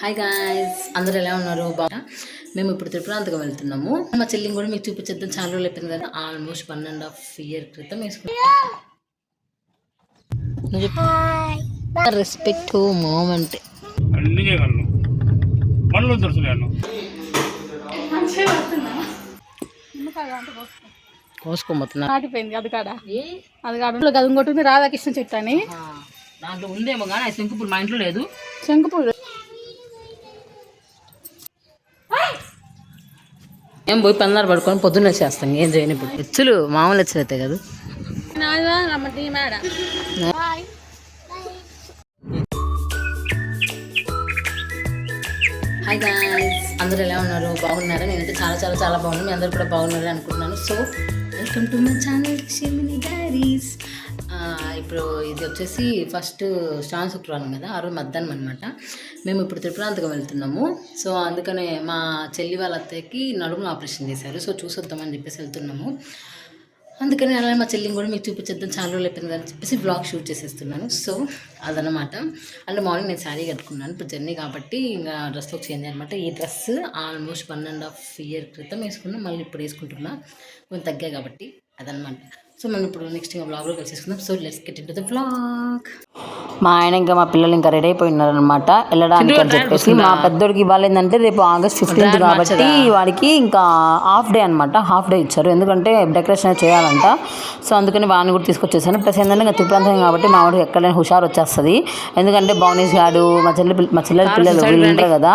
Hi guys, అందరూ ఎలా ఉన్నారు? బాగా మేము ఇప్పుడు తిరుపతికి వెళ్తున్నాము. మా చెల్లిని కూడా మీకు చూపించేద్దాం. చాలా రోజులు అయిపోయింది కదా, ఆల్మోస్ట్ 1.5 year క్రితం వేసుకున్నాం. రెస్పెక్ట్ మూమెంట్ కోసుకోబోతున్నా. దాటిపోయింది అది కాడ అది ఇంకోటి రాధాకృష్ణ చెట్టు అని దాంట్లో ఉందేమో కానీ శంకుపూలు మా ఇంట్లో లేదు. శంకుపూలు ఏం పోయి పన్నారు పడుకొని పొద్దున్న చేస్తాం. ఏం చేయను ఇప్పుడు. హెచ్చులు మామూలు హెచ్చులు అయితే కదా. హాయ్ గాయ్స్, అందరూ ఎలా ఉన్నారు? బాగున్నారా? నేనైతే చాలా చాలా చాలా బాగున్నాను. మీ అందరూ కూడా బాగున్నారు అనుకుంటున్నాను. So welcome to my channel షిమిని డైరీస్. ఇప్పుడు ఇది వచ్చేసి ఫస్ట్ శ్రావణ శుక్రవారం కదా, ఆ రోజు మధ్యాహ్నం అనమాట. మేము ఇప్పుడు తిరుపతికి వెళ్తున్నాము. సో అందుకనే మా చెల్లి వాళ్ళ అత్తయ్యకి నడుమును ఆపరేషన్ చేశారు. సో చూసొద్దామని చెప్పేసి వెళ్తున్నాము. అందుకని అలాగే మా చెల్లిని కూడా మీకు చూపించేద్దాం, చాలా రోజులు అయిపోయింది అని చెప్పేసి బ్లాగ్ షూట్ చేసేస్తున్నాను. సో అదనమాట. అంటే మార్నింగ్ నేను శారీ కట్టుకున్నాను. ఇప్పుడు జర్నీ కాబట్టి ఇంకా డ్రెస్లోకి చేంజ్ అనమాట. ఈ డ్రెస్ ఆల్మోస్ట్ 1.5 year క్రితం వేసుకున్నాం. మళ్ళీ ఇప్పుడు వేసుకుంటున్నా, కొంచెం తగ్గాయి కాబట్టి అదనమాట. సో మనం ఇప్పుడు నెక్స్ట్ ఇంకా బ్లాగ్లో కలిసేసుకుందాం. So let's get into the blog. మా ఆయన ఇంకా మా పిల్లలు ఇంకా రెడీ అయిపోయినారనమాట వెళ్ళడానికి అని చెప్పేసి. మా పెద్దోడికి ఇవ్వాలి ఏంటంటే రేపు August 15th కాబట్టి వాడికి ఇంకా హాఫ్ డే అనమాట. హాఫ్ డే ఇచ్చారు, ఎందుకంటే డెకరేషన్ చేయాలంట. సో అందుకని వాడిని కూడా తీసుకొచ్చేసాను. ప్లస్ ఏంటంటే ఇంకా తిరుపతి కాబట్టి మా వాడికి ఎక్కడైనా హుషారు వచ్చేస్తుంది. ఎందుకంటే బౌనీస్ గాడు మా చెల్లెల పిల్లలు వీళ్ళు ఉంటారు కదా.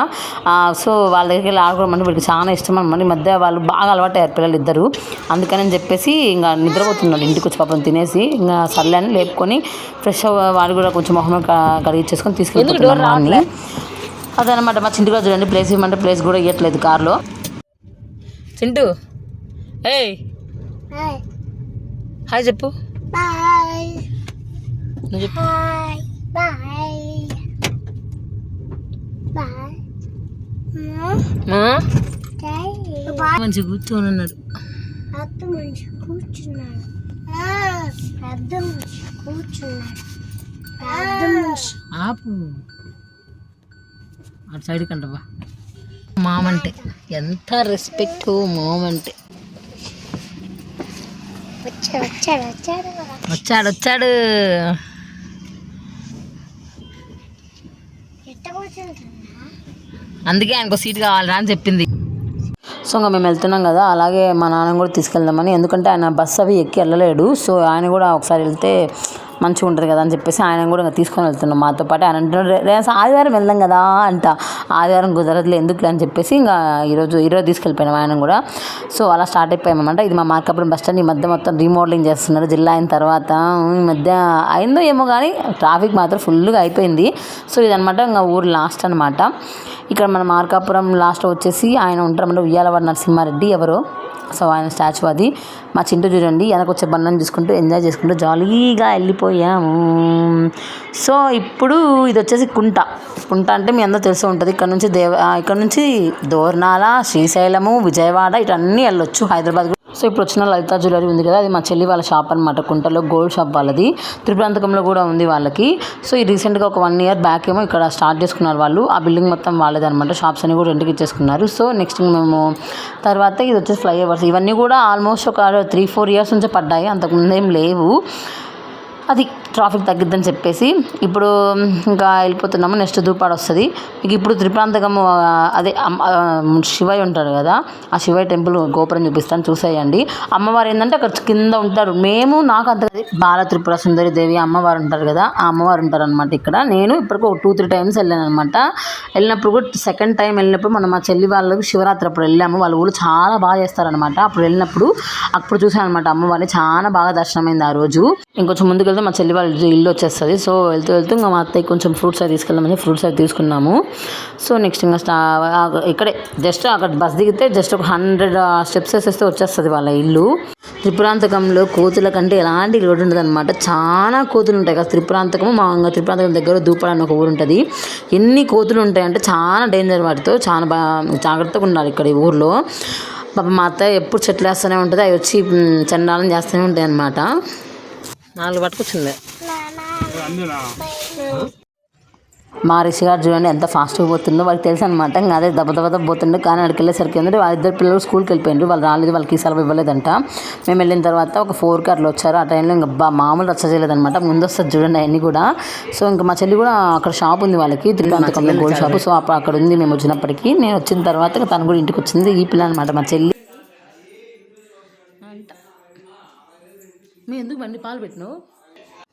సో వాళ్ళ దగ్గరికి వెళ్ళి ఆడుకోవడం అంటే వీళ్ళకి చాలా ఇష్టం అనమాట. ఈ మధ్య వాళ్ళు బాగా అలవాటు అయ్యారు పిల్లలు ఇద్దరు. అందుకని చెప్పేసి ఇంకా నిద్రపోతున్నాడు. ఇంటికి వచ్చి పాపం తినేసి ఇంకా సర్లే అని లేపుకొని ఫ్రెష్ వాడు కూడా కొంచెం మొహం కడిగించేసుకొని తీసుకెళ్ళిపోతున్నాను. అదనమాట. మా చింటి కూడా చూడండి, ప్లేస్ ఇవ్వమంటే ప్లేస్ కూడా ఇవ్వట్లేదు కార్లో. చింటూ ఏయ్ హాయ్ చెప్పు. నువ్వు చెప్పు. మంచి కూర్చొని ఉన్నాడు. ఆపు అటు సైడ్ కంటవా. మామంటే ఎంత రెస్పెక్ట్ మామంటే. వచ్చాడు అందుకే ఆయనకు సీట్ కావాలరా అని చెప్పింది. సో ఇంకా మేము వెళ్తున్నాం కదా, అలాగే మా నాన్న కూడా తీసుకెళ్దామని. ఎందుకంటే ఆయన బస్సు అవి ఎక్కి వెళ్ళలేడు. సో ఆయన కూడా ఒకసారి వెళ్తే మంచిగా ఉంటుంది కదా అని చెప్పేసి ఆయన కూడా ఇంకా తీసుకొని వెళ్తున్నాం మాతో పాటు. ఆయన అంటున్నాడు ఆదివారం వెళ్దాం కదా అంట. ఆదివారం కుదరదులే ఎందుకులే అని చెప్పేసి ఇంకా ఈరోజు తీసుకెళ్ళిపోయినాం ఆయన కూడా. సో అలా స్టార్ట్ అయిపోయామన్నమాట. ఇది మా మార్కాపురం బస్ స్టాండ్. ఈ మధ్య మొత్తం రీమోడలింగ్ చేస్తున్నారు జిల్లా అయిన తర్వాత. ఈ మధ్య అయిందో ఏమో కానీ ట్రాఫిక్ మాత్రం ఫుల్గా అయిపోయింది. సో ఇదనమాట ఇంకా ఊరు లాస్ట్ అనమాట. ఇక్కడ మన మార్కాపురం లాస్ట్లో వచ్చేసి ఆయన ఉంటారన్నమాట, ఉయ్యాలవాడ నరసింహారెడ్డి ఎవరో. సో ఆయన స్టాచ్యూ అది. మా చింటూ చూడండి వెనక వచ్చే బండను చూసుకుంటూ ఎంజాయ్ చేసుకుంటూ జాలీగా వెళ్ళిపోయాము. సో ఇప్పుడు ఇది వచ్చేసి కుంట అంటే మీ అందరూ తెలిసి ఉంటుంది. ఇక్కడ నుంచి దోర్నాల, శ్రీశైలము, విజయవాడ ఇటన్నీ వెళ్ళొచ్చు, హైదరాబాద్. సో ఇప్పుడు వచ్చిన లలితా జ్యువెలరీ ఉంది కదా, అది మా చెల్లి వాళ్ళ షాప్ అనమాట. కుంటలో గోల్డ్ షాప్ వాళ్ళది. తిరుపతికంలో కూడా ఉంది వాళ్ళకి. సో ఈ రీసెంట్గా ఒక 1 year బ్యాక్ ఏమో ఇక్కడ స్టార్ట్ చేసుకున్నారు వాళ్ళు. ఆ బిల్డింగ్ మొత్తం వాళ్ళది అనమాట. షాప్స్ అన్ని కూడా రెంట్కి ఇచ్చేసుకున్నారు. సో నెక్స్ట్ మేము తర్వాత ఇది వచ్చేసి ఫ్లైఓవర్స్. ఇవన్నీ కూడా ఆల్మోస్ట్ ఒక 3-4 years నుంచే పడ్డాయి, అంతకుముందు ఏం లేవు. అది ట్రాఫిక్ తగ్గిద్దని చెప్పేసి ఇప్పుడు ఇంకా వెళ్ళిపోతున్నాము. నెక్స్ట్ దూపాడు వస్తుంది. మీకు ఇప్పుడు త్రిప్రాంతకం అదే శివయ్య ఉంటాడు కదా, ఆ శివయ్య టెంపుల్ గోపురం చూపిస్తాను, చూసేయండి. అమ్మవారు ఏంటంటే అక్కడ కింద ఉంటారు. నాకు అంత బాల త్రిపుర సుందరి దేవి అమ్మవారు ఉంటారు కదా, ఆ అమ్మవారు ఉంటారు అనమాట ఇక్కడ. నేను ఇప్పటికి 2-3 times వెళ్ళాను అనమాట. వెళ్ళినప్పుడు కూడా సెకండ్ టైం వెళ్ళినప్పుడు మనం మా చెల్లి వాళ్ళకి శివరాత్రి అప్పుడు వెళ్ళాము. వాళ్ళ ఊళ్ళు చాలా బాగా చేస్తారనమాట. అప్పుడు వెళ్ళినప్పుడు చూసాను అనమాట అమ్మవారిని. చాలా బాగా దర్శనమైంది ఆ రోజు. ఇంకొంచెం ముందుకు వెళ్తే మా చెల్లి వాళ్ళ ఇల్లు వచ్చేస్తుంది. సో వెళ్తూ ఇంకా మా అత్తయ్య కొంచెం ఫ్రూట్స్ అవి తీసుకెళ్ళామని ఫ్రూట్స్ అవి తీసుకున్నాము. సో నెక్స్ట్ ఇంకా ఇక్కడే జస్ట్ అక్కడ బస్ దిగితే జస్ట్ ఒక 100 steps వేసేస్తే వచ్చేస్తుంది వాళ్ళ ఇల్లు. త్రిపురాంతకంలో కోతుల కంటే ఎలాంటి లోటు ఉంటుంది అనమాట. చాలా కోతులు ఉంటాయి కదా త్రిపురాంతకము. మా త్రిపురాంతకం దగ్గర దూపాడు అని ఒక ఊరు ఉంటుంది. ఎన్ని కోతులు ఉంటాయంటే చాలా డేంజర్, వాటితో చాలా జాగ్రత్తగా ఉండాలి ఇక్కడ ఈ ఊర్లో. పాప మా అత్తయ్య ఎప్పుడు చెట్లు వేస్తూనే ఉంటుంది, అవి వచ్చి చండాలం చేస్తూనే ఉంటాయి అన్నమాట. 4 పట్టుకొచ్చింది. మా రిషి గారు చూడండి ఎంత ఫాస్ట్గా పోతుందో వాళ్ళకి తెలుసు అనమాట. ఇంకా అదే దెబ్బ పోతుండే. కానీ అక్కడికి వెళ్ళేసరికి ఏంటంటే వాళ్ళిద్దరు పిల్లలు స్కూల్కి వెళ్ళిపోయిండ్రు. వాళ్ళు రాలేదు, వాళ్ళకి సెలవు ఇవ్వలేదంట. మేము వెళ్ళిన తర్వాత ఒక 4కి అట్లా వచ్చారు. ఆ టైంలో ఇంకా మామూలు రచ్చ చేయలేదన్నమాట. ముందు వస్తుంది చూడండి అవన్నీ కూడా. సో ఇంకా మా చెల్లి కూడా అక్కడ షాప్ ఉంది వాళ్ళకి, త్రికాంతకంలో గోల్డ్ షాప్. సో అక్కడ ఉంది మేము వచ్చినప్పటికీ. నేను వచ్చిన తర్వాత తను కూడా ఇంటికి వచ్చింది. ఈ పిల్ల అనమాట మా చెల్లి. మీ ఎందుకు బండి పాలు పెట్టినావు?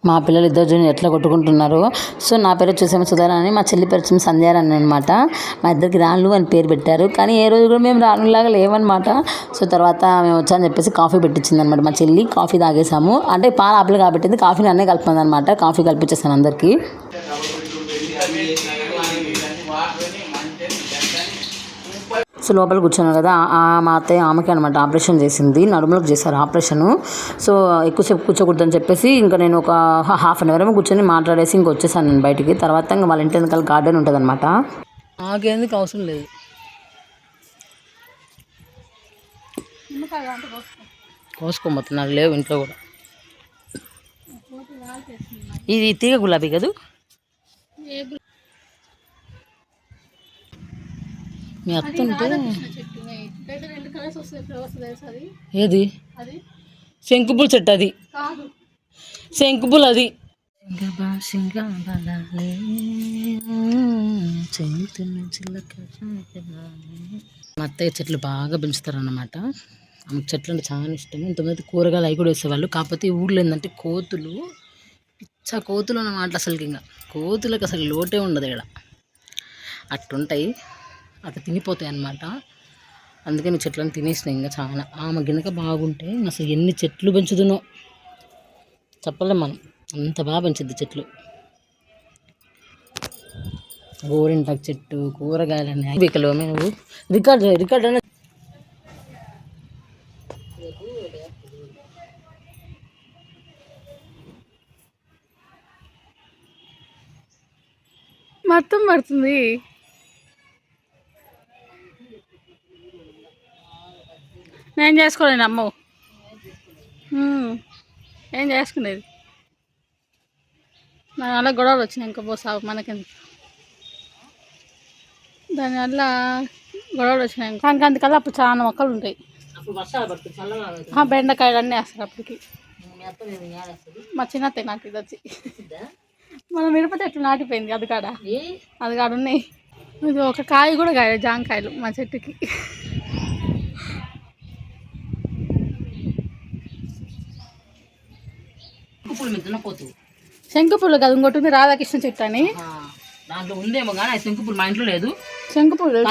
మా పిల్లలు ఇద్దరు చూడండి ఎట్లా కొట్టుకుంటున్నారు. సో నా పేరు వచ్చేసేమో సుధార అని, మా చెల్లి పేరు వచ్చేసి సంధ్యారాణి అనమాట. మా ఇద్దరికి రాళ్ళు అని పేరు పెట్టారు. కానీ ఏ రోజు కూడా మేము రాళ్ళలాగా లేవన్నమాట. సో తర్వాత మేము వచ్చామని చెప్పేసి కాఫీ పెట్టించింది అనమాట మా చెల్లి. కాఫీ తాగేసాము. అంటే పాలు ఆపిల్ కాబట్టింది, కాఫీని అన్నీ కలుపుతుంది అనమాట. కాఫీ కల్పించేస్తాను అందరికీ. సో లోపల కూర్చున్నాను కదా, మా అత్తయ్య ఆమెకి అనమాట ఆపరేషన్ చేసింది, నడుములకు చేశారు ఆపరేషను. సో ఎక్కువసేపు కూర్చోకూడదని చెప్పేసి ఇంకా నేను ఒక హాఫ్ అన్ అవర్ ఏమో కూర్చొని మాట్లాడేసి ఇంక వచ్చేసాను నేను బయటికి. తర్వాత ఇంకా వాళ్ళ ఇంటి వెనకాల గార్డెన్ ఉంటుంది అనమాట. నాకేందుకు అవసరం లేదు. కోసుకోబోతున్నా, నాకు లేవు ఇంట్లో కూడా. ఇది తీగ గులాబీ కదా. మీ అత్త ఉంటే ఏది శంకుపూల చెట్టు, అది శంకుపూల, అది మా అత్తయ్య చెట్లు బాగా పెంచుతారన్నమాట. ఆమెకు చెట్లు అంటే చాలా ఇష్టం. ఇంతమంది కూరగాయలు అవి కూడా వేసేవాళ్ళు. కాకపోతే ఈ ఊళ్ళో ఏంటంటే కోతులు, కోతులు అన్నమాట. అసలుకి ఇంకా కోతులకు అసలు లోటే ఉండదు ఇక్కడ. అట్టుంటాయి, అట్లా తినిపోతాయి అన్నమాట. అందుకని చెట్లను తినేసినాయి ఇంకా చాలా. ఆమె గినక బాగుంటే అసలు ఎన్ని చెట్లు పెంచుతున్నో చెప్పలేం మనం, అంత బాగా పెంచుద్ది చెట్లు. గోరింటాకు చెట్టు, కూరగాయలన్నీ వీకలో నువ్వు రికార్డ్ అనే మొత్తం పడుతుంది. నేను చేసుకోలేను అమ్మ, ఏం చేసుకునేది. దానివల్ల గొడవలు వచ్చినాయి. ఇంకా పోసా మనకెందుకు, దానివల్ల గొడవలు వచ్చినాయి. అందుకల్లా అప్పుడు చాలా మొక్కలు ఉంటాయి. బెండకాయలు అన్నీ వేస్తారు అప్పటికి. మా చిన్నత్త నాకు ఇది వచ్చి మన మిరప చెట్లు నాటిపోయింది. అది కాడ ఉన్నాయి. ఇది ఒక కాయ కూడా కాయ, జాంకాయలు మా చెట్టుకి. శంకుపూలు కదా, ఇంకోటి ఉంది రాధాకృష్ణ చెట్టు అని. దాంట్లో ఉందేమో కానీ ఆ శంకుపూలు మా ఇంట్లో లేదు. శంకుపూలు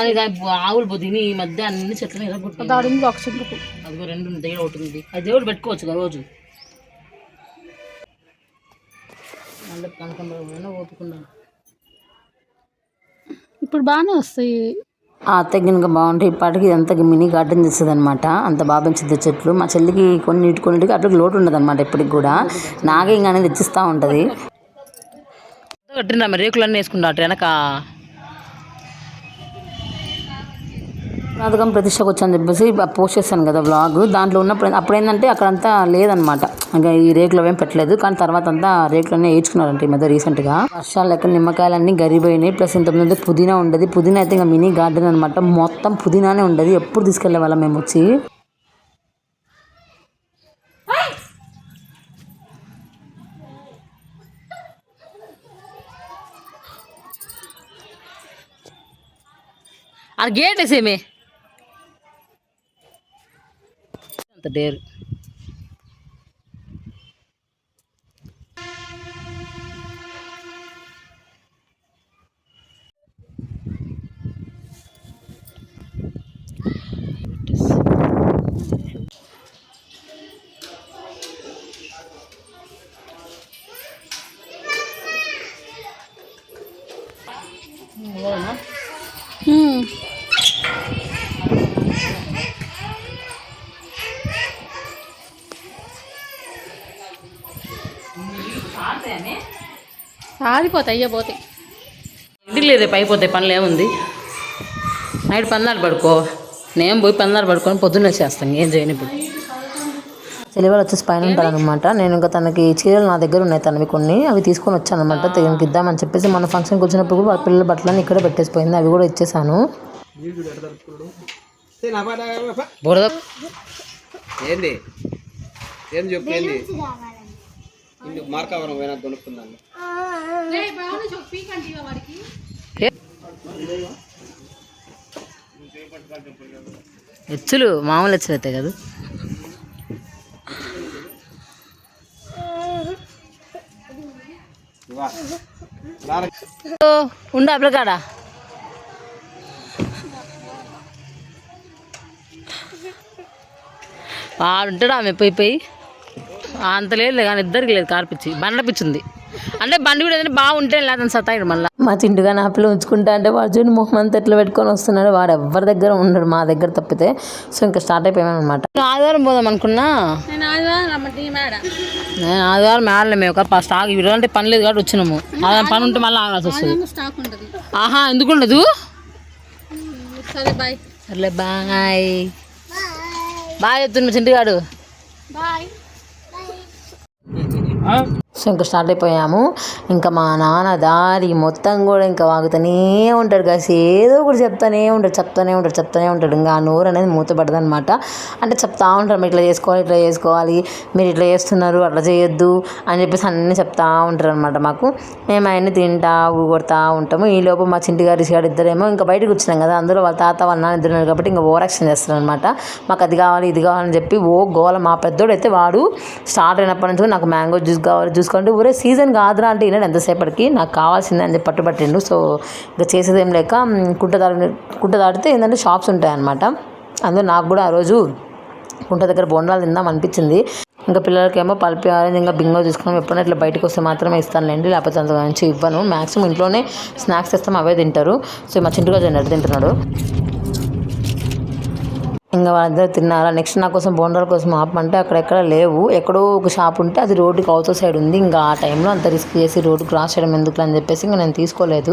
ఆవులు పోతుంది ఈ మధ్య అన్ని చెట్లు దాడి ఉంది. ఒక శంకుపూలు అదిగో 2 దగ్గర ఒకటి ఉంది. అది దేవుడు పెట్టుకోవచ్చు కదా రోజు. ఓపుకున్నాను. ఇప్పుడు బాగానే వస్తాయి. ఆ అత్తకి కనుక బాగుంటే ఇప్పటికి ఇదంతా మినీ గార్డెన్ చేస్తుంది అనమాట. అంత బాగా పెంచుద్ది చెట్లు. మా చెల్లికి కొన్నిటికి అట్లా లోటు ఉండదు అనమాట. ఇప్పటికి కూడా నాగే ఇంకా అనేది తెచ్చిస్తూ ఉంటుంది. కట్టిందా మరి రేకులన్నీ వేసుకుంటా అటు వెనక. నాటకం ప్రతిష్టకు వచ్చని చెప్పేసి పోస్ట్ చేస్తాను కదా వ్లాగ్. దాంట్లో ఉన్నప్పుడు అప్పుడు ఏంటంటే అక్కడంతా లేదనమాట, ఇంకా ఈ రేకులు ఏం పెట్టలేదు. కానీ తర్వాత అంతా రేకులన్నీ వేయించుకున్నారంట ఈ మధ్య రీసెంట్గా. వర్షాలు లెక్క నిమ్మకాయలన్నీ గరిపోయినాయి. ప్లస్ ఇంతకుముందు పుదీనా ఉండేది. పుదీనా అయితే ఇంకా మినీ గార్డెన్ అనమాట. మొత్తం పుదీనానే ఉండేది. ఎప్పుడు తీసుకెళ్లే వాళ్ళం మేము వచ్చి. ఆ గేట్ వేసేమే అంత డేరు. ఆరిపోతాయి, అయ్యపోతాయి. ఇంటికి లేదే పైపోతాయి. పనులు ఏముంది, నైట్ 16 పడుకో. నేను పోయి 16 పడుకొని పొద్దున్నే చేస్తాను. ఏం చేయను ఇప్పుడు. చెలివాళ్ళు వచ్చేసి పైన ఉంటారనమాట. నేను ఇంకా తనకి చీరలు నా దగ్గర ఉన్నాయి తనవి కొన్ని, అవి తీసుకొని వచ్చాను అనమాట. తనకి ఇద్దామని చెప్పేసి మన ఫంక్షన్కి వచ్చినప్పుడు వాళ్ళ పిల్లల బట్టలన్నీ ఇక్కడే పెట్టేసిపోయింది, అవి కూడా ఇచ్చేసాను. ఏంది ఏం చెప్పేది మార్కావరం పోయినా దొరుకుతున్నాను. హెచ్చులు మామూలు హెచ్చులు అవుతాయి కదా. ఉండు అప్పటికాడా వాడు ఉంటాడు. ఆమె పోయి అంత లేదు కానీ ఇద్దరికి లేదు కారు పిచ్చి, బండ్ల పిచ్చి ఉంది. అంటే బండి కూడా ఏదైనా బాగుంటే లేదని సతాయిడు మళ్ళీ. మా చింటుగా నా పిల్లలు ఉంచుకుంటా అంటే వాడు చూడండి మొహం అంతా ఎట్లా పెట్టుకొని వస్తున్నాడు. వాడు ఎవరి దగ్గర ఉండడు మా దగ్గర తప్పితే. సో ఇంకా స్టార్ట్ అయిపోయాను అనమాట. ఆదివారం పోదాం అనుకున్నా, నేను ఆదివారం మేడలే మేము ఒక స్టాక్ ఇవ్వాలంటే పని లేదు కాబట్టి వచ్చినాము. పని ఉంటే మళ్ళీ ఆగాల్సి వస్తుంది. ఆహా ఎందుకు ఉండదు. సర్లే బాయ్ బాయ్ చెప్తున్నా చింటుగాడు. సో ఇంకా స్టార్ట్ అయిపోయాము. ఇంకా మా నాన్న దారి మొత్తం కూడా ఇంకా వాగుతూనే ఉంటాడు కాసి, ఏదో ఒకటి చెప్తానే ఉంటాడు. ఇంకా ఆ నోరు అనేది మూతపడదు అనమాట. అంటే చెప్తా ఉంటారు, మీరు ఇట్లా చేసుకోవాలి, మీరు ఇట్లా చేస్తున్నారు, అట్లా చేయొద్దు అని చెప్పేసి అన్నీ చెప్తా ఉంటారు అనమాట మాకు. మేము అవన్నీ తింటా ఊగొడతా ఉంటాము. ఈ లోపు మా చింటిగారు రిషిగాడు ఇద్దరేమో ఇంకా బయటకు వచ్చినాం కదా, అందులో వాళ్ళ తాత వాళ్ళ నాన్న ఇద్దరు కాబట్టి ఇంకా ఓవర్ యాక్షన్ చేస్తారు అనమాట. మాకు అది కావాలి ఇది కావాలని చెప్పి ఓ గోల. మా పెద్దోడు అయితే వాడు స్టార్ట్ అయినప్పటి నుంచి నాకు మ్యాంగో జ్యూస్ కావాలి చూసుకుంటే ఊరే సీజన్ కాదురా అంటే ఈనాడు ఎంతసేపటికి నాకు కావాల్సిందే అని చెప్పి పట్టుబట్టిండు. సో ఇంకా చేసేదేం లేక కుంట దాటితే ఏంటంటే షాప్స్ ఉంటాయన్నమాట. అందులో నాకు కూడా ఆ రోజు కుంట దగ్గర బోండాలు తిందాం అనిపించింది. ఇంకా పిల్లలకేమో పల్పి ఆరెంజ్ ఇంకా బింగో తీసుకున్నాం. ఎప్పుడైనా ఇట్లా బయటకు వస్తే మాత్రమే ఇస్తానులేండి, లేకపోతే అంత మంచి ఇవ్వను. మ్యాక్సిమం ఇంట్లోనే స్నాక్స్ ఇస్తాం, అవే తింటారు. సో మా చింటుగా జనరల్ తింటున్నాడు. ఇంకా వాళ్ళిద్దరు తిన్నారా. నెక్స్ట్ నా కోసం బోండాల కోసం ఆపమంటే అక్కడెక్కడ లేవు, ఎక్కడో ఒక షాప్ ఉంటే అది రోడ్డుకి అవతల సైడ్ ఉంది. ఇంకా ఆ టైంలో అంత రిస్క్ చేసి రోడ్డు క్రాస్ చేయడం ఎందుకు అని చెప్పేసి ఇంకా నేను తీసుకోలేదు.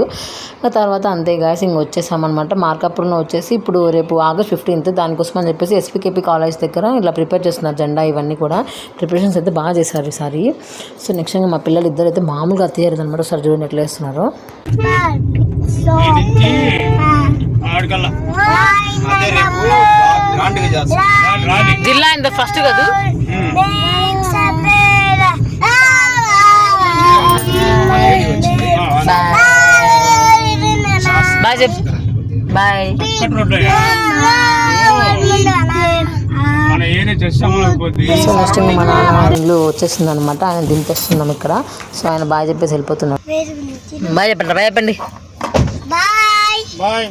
ఇంకా తర్వాత అంతే గాయస్ ఇంక వచ్చేసామన్నమాట. మార్కాపురంలో వచ్చేసి ఇప్పుడు రేపు August 15th దానికోసం అని చెప్పేసి SPKP కాలేజ్ దగ్గర ఇలా ప్రిపేర్ చేస్తున్నారు జెండా ఇవన్నీ కూడా. ప్రిపరేషన్స్ అయితే బాగా చేశారు ఈసారి. సో నెక్స్ట్ ఇంకా మా పిల్లలు ఇద్దరు అయితే మామూలుగా తీయలేదు అనమాట. ఒకసారి చూడండి ఎట్లా వేస్తున్నారు. జిల్లా ఇంత ఫస్ట్ కదా బాయ్ చెప్ బాయ్. సో నెక్స్ట్ మా నాన్న ఇల్లు వచ్చేసింది అనమాట. ఆయన దింపేస్తున్నాం ఇక్కడ. సో ఆయన బాయ్ చెప్పేసి వెళ్ళిపోతున్నాడు. బాయ్ చెప్పండి, బాయ్ చెప్పండి. బాయ్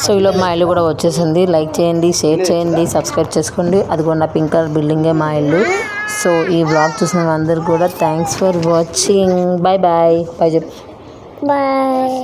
సో ఈలో మా ఇల్లు కూడా వచ్చేసింది. లైక్ చేయండి, షేర్ చేయండి, సబ్స్క్రైబ్ చేసుకోండి. అది కూడా నా పింక్ కలర్ బిల్డింగే మా ఇల్లు. సో ఈ వ్లాగ్ చూసిన అందరు కూడా thanks for watching. Bye bye bye చెప్పు బాయ్.